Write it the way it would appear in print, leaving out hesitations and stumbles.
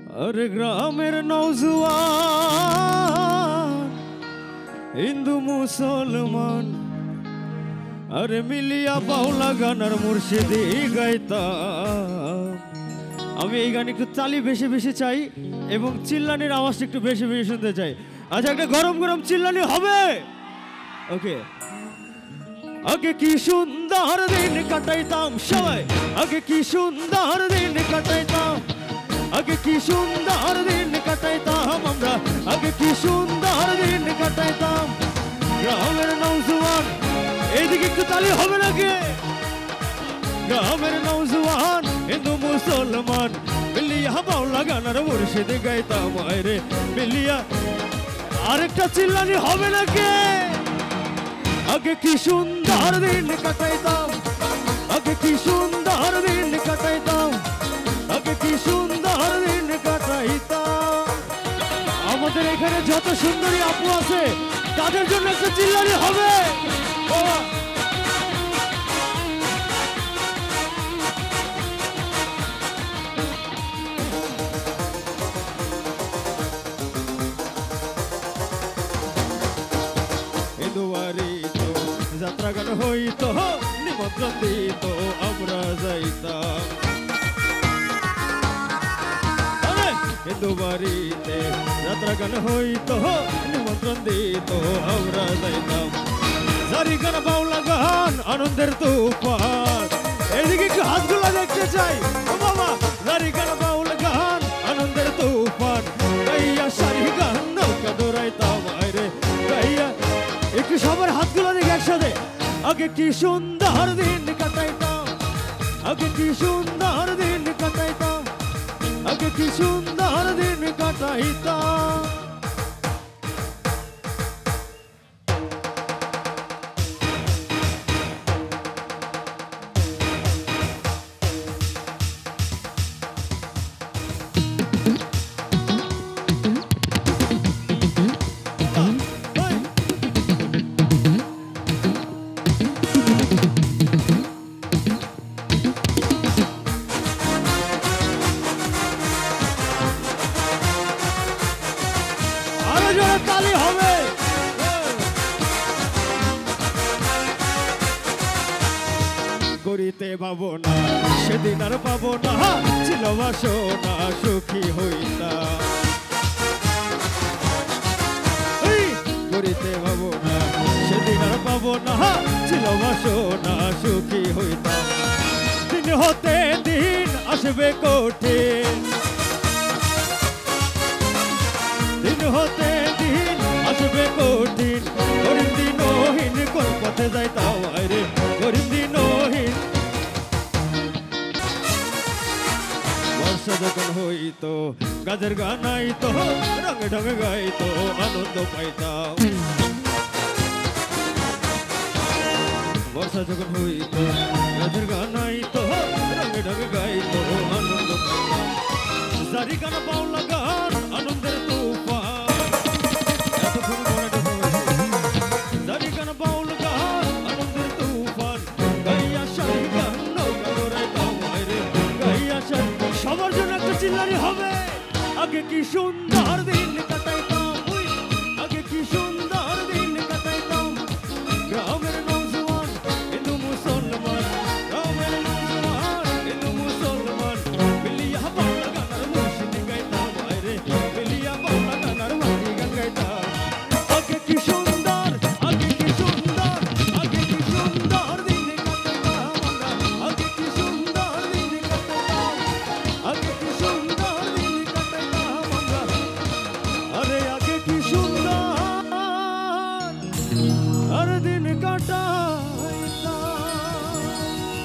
अरे ग्रामेर नौजवान हिंदू मुसलमान अरे मिलिया बाउला गानार मुर्शिदी गाइता আমি এই গানে একটু তালি বেশি বেশি চাই এবং চিল্লানির আওয়াজটা একটু বেশি বেশি শুনতে চাই। আচ্ছা একটা গরম গরম চিল্লানি হবে। ওকে আগে কি সুন্দর দিন কাটাইতাম সবাই, আগে কি সুন্দর দিন কাটাইতাম, আগে কি সুন্দর দিন কাটাইতাম আমরা, আগে কি সুন্দর দিন কাটাইতাম। গ্রামের নওজোয়ান এইদিকে একটু তালি হবে নাকি? গ্রামের নওজোয়ান হিন্দু মুসলমান মিলিয়া বাউলা গানার মুর্শিদ গাইতাম রে মিলিয়া। আরেকটা চিল্লানি হবে নাকি? আগে কি সুন্দর দিন কাটাইতাম, আগে কি সুন্দর দিন কাটাইতাম, আগে কি সুন্দর দিন কাটাইতাম। আমাদের এখানে যত সুন্দরী আপু আছে তাদের জন্য একটা চিল্লানি হবে। যাত্রা গান হইতো নিমন্ত্রণ দিত আমরা যাইতাম হিন্দু বাড়িতে, যাত্রা গান হইতো নিমন্ত্রণ দিত আমরা যাইতাম। জারি গান বাউলা গান আনন্দের তুফান, এদিকে একটু হাতগুলা দেখতে চাই ও বাবা। জারি গান বাউলা গান আনন্দের তুফান গাইয়া সারি গান নৌকা দৌড়াইতাম রে গাইয়া। একটু সবার হাতগুলো দেখে একসাথে। আগে কি সুন্দর দিন কাটাইতাম, আগে কি সুন্দর দিন কাটাইতাম, আগে কি সুন্দর দিন কাটাইতাম। তালি হবে। করিতে পাবো না সেদিন আর পাবো না, ছিল বাসনা সুখী হইতাম। করিতে পাবো না সেদিন আর পাবো না, ছিল বাসনা সুখী হইতাম। দিন হতে দিন আসবে কঠিন, দিন হতে দিন আসবে কঠিন। গরিব দিনহীন কোন পথে যাইতাম রে গরিব দিনহীন। বর্ষা যখন হইতো গাছের গান আইতো রঙে ঢঙে গাইতো আনন্দ পাইতাম। বর্ষা যখন হইতো গাছের গান আইতো রঙে ঢঙে গাইতো আনন্দ পাইতাম। জারি গান বাউলা গান আনন্দের তুফান, এতক্ষণ বড়টা জারি গান বাউলা গান আনন্দের তুফান গাইয়া সারি গান নৌকা দৌড়াইতাম রে গাইয়া সারি। সবার জন্য একটা চিল্লানি হবে। আগে কি সুন্দর দিন কাটাইতাম, আগে কি সুন্দর দিন